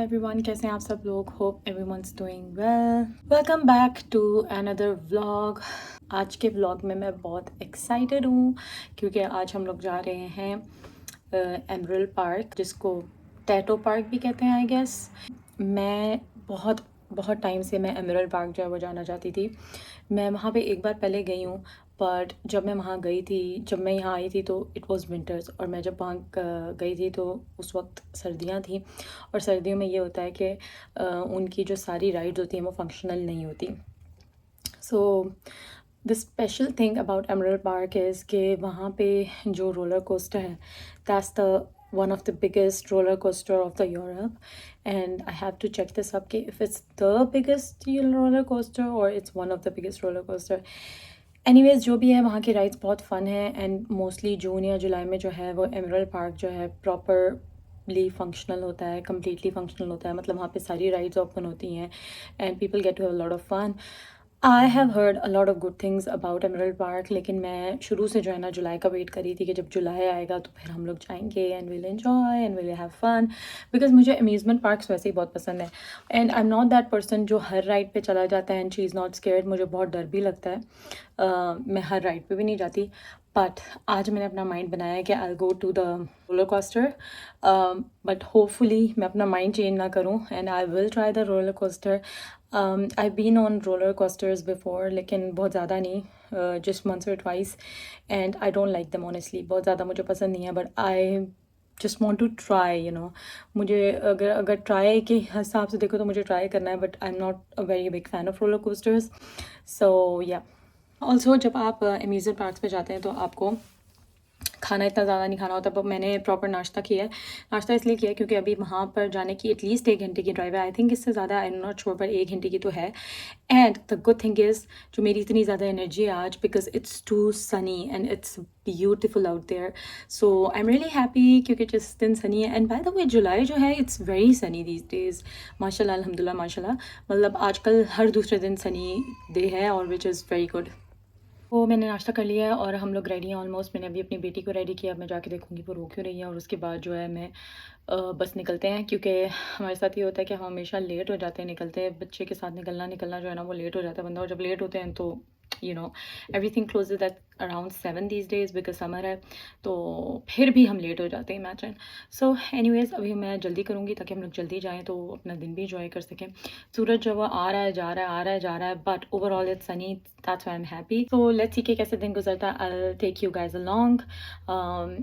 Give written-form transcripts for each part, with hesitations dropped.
Everyone, कैसे हैं आप सब लोग? Hope everyone's doing well. Welcome back to another vlog. आज के व्लॉग में मैं बहुत एक्साइटेड हूँ क्योंकि आज हम लोग जा रहे हैं एमरल्ड पार्क, जिसको टैटो पार्क भी कहते हैं आई गेस। मैं बहुत बहुत टाइम से मैं एमरल्ड पार्क जो है वो जाना चाहती थी। मैं वहाँ पे एक बार पहले गई हूँ, बट जब मैं वहाँ गई थी, जब मैं यहाँ आई थी तो इट वाज विंटर्स, और मैं जब वहाँ गई थी तो उस वक्त सर्दियाँ थी। और सर्दियों में ये होता है कि उनकी जो सारी राइड्स होती हैं वो फंक्शनल नहीं होती। So the special thing about Emerald park is कि वहाँ पे जो रोलर कोस्टर है, that's the one of the biggest roller coaster of the Europe, and I have to check this up if it's the biggest roller coaster or it's one of the biggest roller coaster. Anyways, जो भी है वहाँ की rides बहुत फ़न है, and mostly जून या जुलाई में जो है वो एमरल्ड पार्क जो है प्रॉपरली फंक्शनल होता है, कम्प्लीटली फंक्शनल होता है। मतलब वहाँ पे सारी राइड्स ओपन होती हैं and people get to have a lot of fun. I have heard a lot of good things about Emerald Park, लेकिन मैं शुरू से जो है ना जुलाई का वेट कर रही थी कि जब जुलाई आएगा तो फिर हम लोग जाएंगे and will enjoy and will have fun, because मुझे अम्यूज़मेंट पार्क्स वैसे ही बहुत पसंद है। And I am not that person जो हर राइड पे चला जाता है and she is not scared. मुझे बहुत डर भी लगता है, मैं हर राइड पे भी नहीं जाती। बट आज मैंने अपना माइंड बनाया है कि I go to the roller coaster, but hopefully मैं अपना माइंड चेंज ना करूँ and I will try the roller coaster. I been on roller coasters before, लेकिन बहुत ज़्यादा नहीं, just once or twice, and I don't like them honestly। बहुत ज़्यादा मुझे पसंद नहीं है, but I just want to try, मुझे अगर ट्राई के हिसाब से देखो तो मुझे ट्राई करना है, but I am not a very big fan of roller coasters. So yeah, also जब आप अम्यूज़मेंट पार्क्स पे जाते हैं तो आपको खाना इतना ज़्यादा नहीं खाना होता, पर मैंने प्रॉपर नाश्ता किया है। नाश्ता इसलिए किया है क्योंकि अभी वहाँ पर जाने की एटलीस्ट 1 घंटे की ड्राइव है। आई थिंक इससे ज़्यादा, आई एम नॉट श्योर, पर 1 घंटे की तो है। And the good thing is, जो मेरी इतनी ज़्यादा एनर्जी है आज, because it's too sunny and it's beautiful out there. So I am really happy क्योंकि जिस दिन सनी है। And by the way, July जो है it's very sunny these days, माशाल्लाह अल्हम्दुलिल्लाह माशाल्लाह। मतलब आजकल हर दूसरे दिन सनी डे है, और विच इज़ वेरी गुड। वो मैंने नाश्ता कर लिया है और हम लोग रेडी हैं ऑलमोस्ट। मैंने अभी अपनी बेटी को रेडी किया, अब मैं जाके देखूंगी वो रो क्यों रही है, और उसके बाद जो है मैं बस निकलते हैं। क्योंकि हमारे साथ ये होता है कि हम हमेशा लेट हो जाते हैं निकलते हैं। बच्चे के साथ निकलना जो है ना वो लेट हो जाता है बंदा, और जब लेट होते हैं तो everything closes at around 7 these days, because summer है, तो फिर भी हम लेट हो जाते हैं, इमेजिन। सो एनीवेज, अभी मैं जल्दी करूँगी ताकि हम लोग जल्दी जाएँ तो अपना दिन भी इंजॉय कर सकें। सूरज जो आ रहा है जा रहा है, आ रहा है जा रहा है, but overall it's sunny, that's why I am happy. So let's see कि कैसे दिन गुजरता है। I will take you guys along,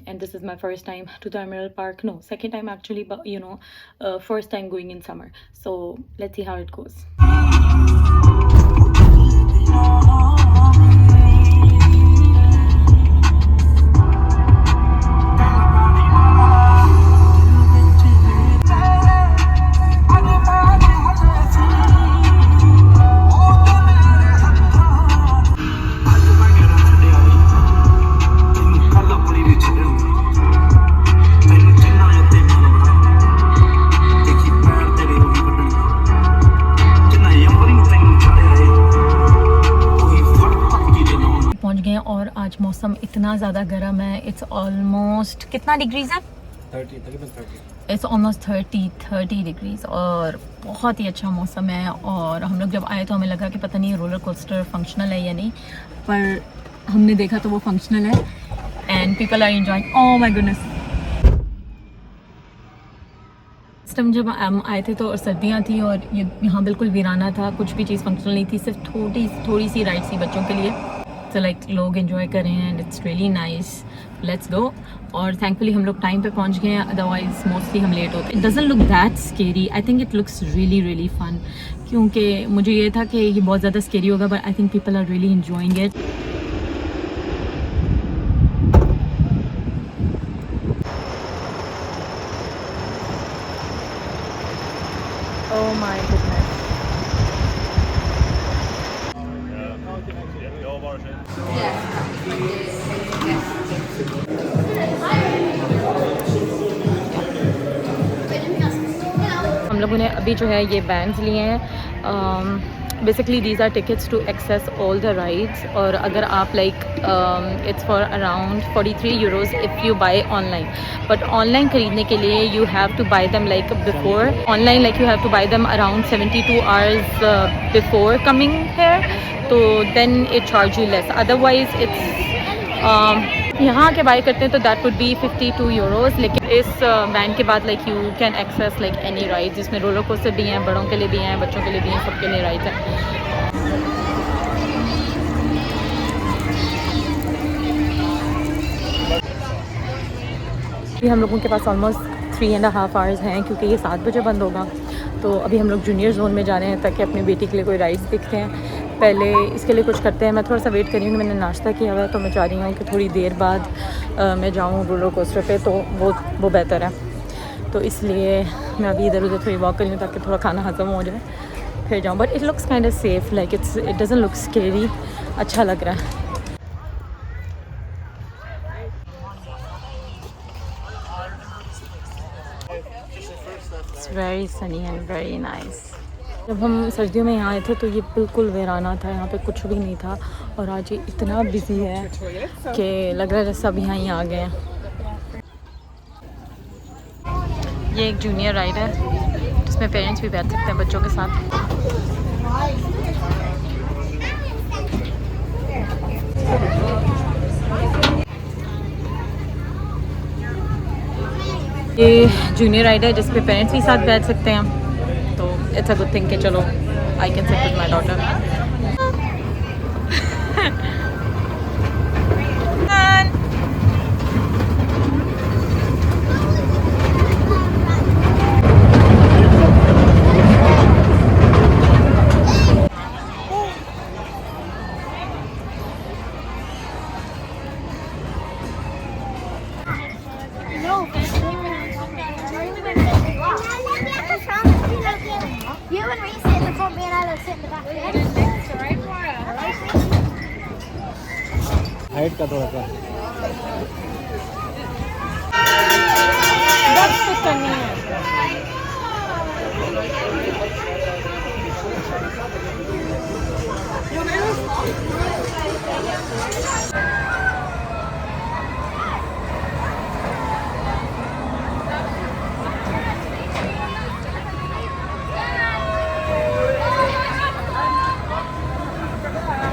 and this is my first time to the Emerald Park, no second time actually, first time going in summer. So let's see how it goes. और आज मौसम इतना ज़्यादा गर्म है, it's almost कितना degrees है? 30। It's almost 30 degrees, और बहुत ही अच्छा मौसम है। और हम लोग जब आए तो हमें लगा कि पता नहीं रोलर कोस्टर फंक्शनल है या नहीं, पर हमने देखा तो वो फंक्शनल है and people are enjoying. Oh my goodness, इस टाइम जब हम आए थे तो सर्दियाँ थी और ये यहाँ बिल्कुल वीराना था, कुछ भी चीज़ फंक्शनल नहीं थी, सिर्फ थोड़ी सी राइड थी बच्चों के लिए। तो लाइक लोग एंजॉय कर रहे हैं and it's really nice. Let's go. और थैंकफुली हम लोग टाइम पे पहुंच गए हैं, अदरवाइज मोस्टली हम लेट होते। It doesn't look that scary, I think it looks really really fun, क्योंकि मुझे ये था कि ये बहुत ज़्यादा स्केरी होगा, but I think people are really enjoying it. Oh my goodness. हम लोगों ने अभी जो है ये बैंड्स लिए हैं, basically these are tickets to access all the rides. और अगर आप like it's for around 43 euros if you buy online, but online ख़रीदने के लिए you have to buy them like before online, like you have to buy them around 72 hours before coming here, तो then it charge you less. Otherwise it's यहाँ के bye करते हैं तो that would be 52 euros. लेकिन इस band के बाद like you can access like any ride, जिसमें रोलर कोस्टर भी हैं, बड़ों के लिए भी हैं, बच्चों के लिए भी हैं, सबके लिए राइड्स हैं। अभी हम लोगों के पास ऑलमोस्ट 3.5 आवर्स हैं, क्योंकि ये 7 बजे बंद होगा। तो अभी हम लोग जूनियर जोन में जा रहे हैं ताकि अपनी बेटी के लिए कोई राइड्स दिखते हैं। पहले इसके लिए कुछ करते हैं। मैं थोड़ा सा वेट कर रही हूँ, मैंने नाश्ता किया हुआ है, तो मैं चाह रही हूँ कि थोड़ी देर बाद मैं जाऊँ रोलर कोस्टर पे, तो वो बेहतर है। तो इसलिए मैं अभी इधर उधर थोड़ी वॉक कर रही हूँ ताकि थोड़ा खाना हजम हो जाए, फिर जाऊँ। But it looks kind of safe, like it doesn't look scary, अच्छा लग रहा है। It's very Sunny and very nice. जब हम सर्दियों में यहाँ आए थे तो ये बिल्कुल वीराना था, यहाँ पे कुछ भी नहीं था। और आज ये इतना बिजी है कि लग रहा है जैसे सब यहाँ ही आ गए हैं। ये एक जूनियर राइड है जिसमें पेरेंट्स भी बैठ सकते हैं बच्चों के साथ। ये जूनियर राइड है जिस पे पेरेंट्स भी साथ बैठ सकते हैं, तो इट्स अ गुड थिंग कि चलो I can sit with my daughter. Height का थोड़ा सा करनी है।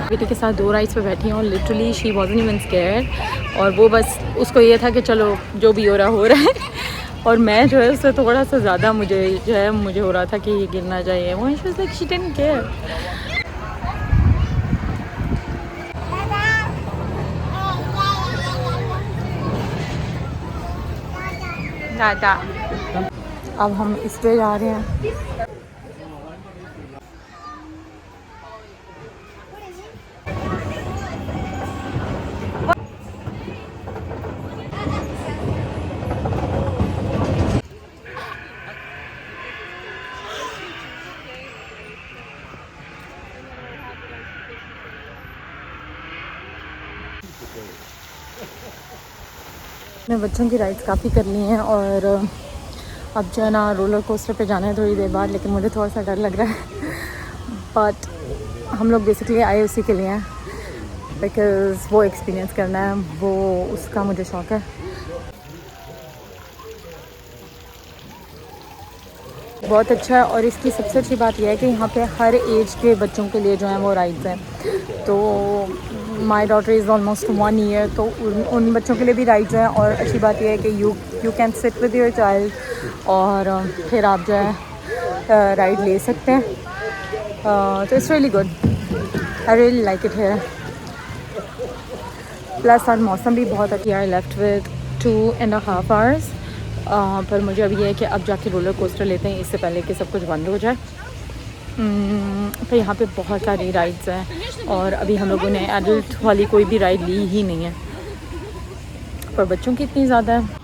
बेटी के साथ 2 राइड्स पे बैठी हूँ। Literally she wasn't even scared, और वो बस उसको ये था कि चलो जो भी हो रहा है। और मैं जो है उससे थोड़ा सा ज़्यादा मुझे हो रहा था कि ये गिरना चाहिए। वो she was like she didn't care. दादा अब हम इस पे जा रहे हैं। मैंने बच्चों की राइड्स काफ़ी कर ली हैं, और अब जो है ना रोलर कोस्टर पे जाना है थोड़ी देर बाद, लेकिन मुझे थोड़ा सा डर लग रहा है। बट हम लोग बेसिकली आए उसी के लिए हैं, बिकॉज़ वो एक्सपीरियंस करना है, वो उसका मुझे शौक़ है। बहुत अच्छा है, और इसकी सबसे अच्छी बात यह है कि यहाँ पे हर एज के बच्चों के लिए जो है वो राइड्स हैं। तो my daughter is almost 1 year, तो उन बच्चों के लिए भी राइड्स हैं। और अच्छी बात यह है कि you can sit with your child, और फिर आप जो है राइड ले सकते हैं। तो it's really good, I really like it here. Plus आज मौसम भी बहुत अच्छा है। आई लेफ्ट विद 2.5 आवर्स, पर मुझे अभी ये है कि अब जाके रोलर कोस्टर लेते हैं इससे पहले कि सब कुछ बंद हो जाए। तो यहाँ पे बहुत सारी राइड्स हैं, और अभी हम लोगों ने एडल्ट वाली कोई भी राइड ली ही नहीं है, पर बच्चों की इतनी ज़्यादा है।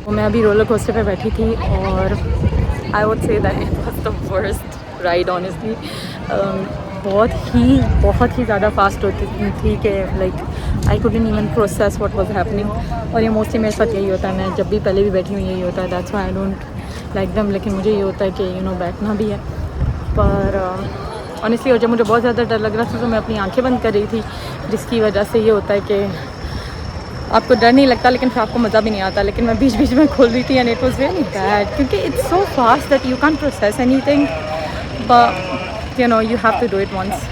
तो मैं अभी रोलर कोस्टर पे बैठी थी और I would say that it was the worst ride honestly. बहुत ही ज़्यादा फास्ट होती थी कि like I couldn't even process what was happening. और ये मोस्टली मेरे साथ यही होता है, मैं जब भी पहले भी बैठी हूँ यही होता है, that's why I don't like them. लेकिन मुझे ये होता है कि बैठना भी है। पर ऑनेस्टली और जब मुझे बहुत ज़्यादा डर लग रहा था तो मैं अपनी आंखें बंद कर रही थी, जिसकी वजह से ये होता है कि आपको डर नहीं लगता लेकिन फिर आपको मज़ा भी नहीं आता। लेकिन मैं बीच बीच में खोल रही थी and it was really bad क्योंकि it's so fast that you can process anything, but you have to do it once.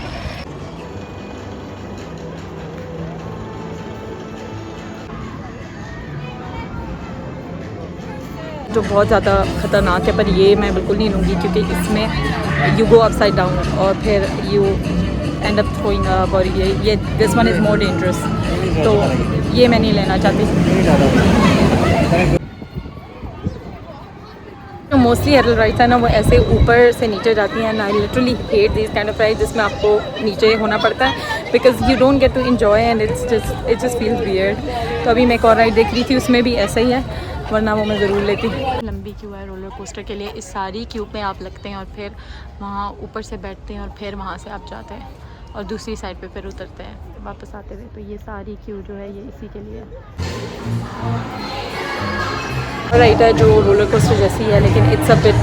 जो बहुत ज़्यादा ख़तरनाक है, पर ये मैं बिल्कुल नहीं लूँगी क्योंकि इसमें यू गो अपसाइड डाउन और फिर you and up throwing up, और ये this one is more dangerous, तो ये मैं नहीं लेना चाहती। जो मोस्टली एरल राइड्स है ना वो ऐसे ऊपर से नीचे जाती हैं, I literally hate this kind of ride जिसमें आपको नीचे होना पड़ता है because you don't get to enjoy and it just feels weird. तो अभी मैं एक और राइड देख रही थी, उसमें भी ऐसा ही है, वरना वो मैं ज़रूर लेती। लंबी क्यू है रोलर कोस्टर के लिए, इस सारी क्यू पे आप लगते हैं और फिर वहाँ ऊपर से बैठते हैं और फिर वहाँ से आप जाते हैं और दूसरी साइड पे फिर उतरते हैं वापस आते हुए। तो ये सारी क्यू जो है ये इसी के लिए है। राइड है जो रोलर कोस्टर जैसी है लेकिन it's a bit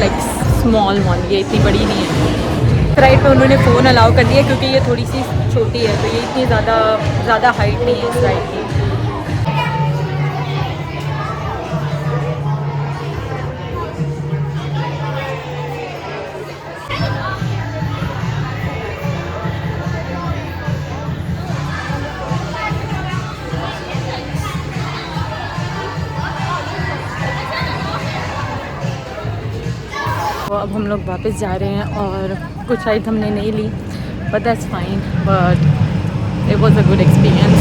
like small one, ये इतनी बड़ी नहीं है। राइड पे उन्होंने फ़ोन अलाउ कर दिया क्योंकि ये थोड़ी सी छोटी है, तो ये इतनी ज़्यादा हाइट नहीं है इस राइड की। तो अब हम लोग वापस जा रहे हैं और कुछ राइड हमने नहीं ली, but that's fine, but it was a good experience.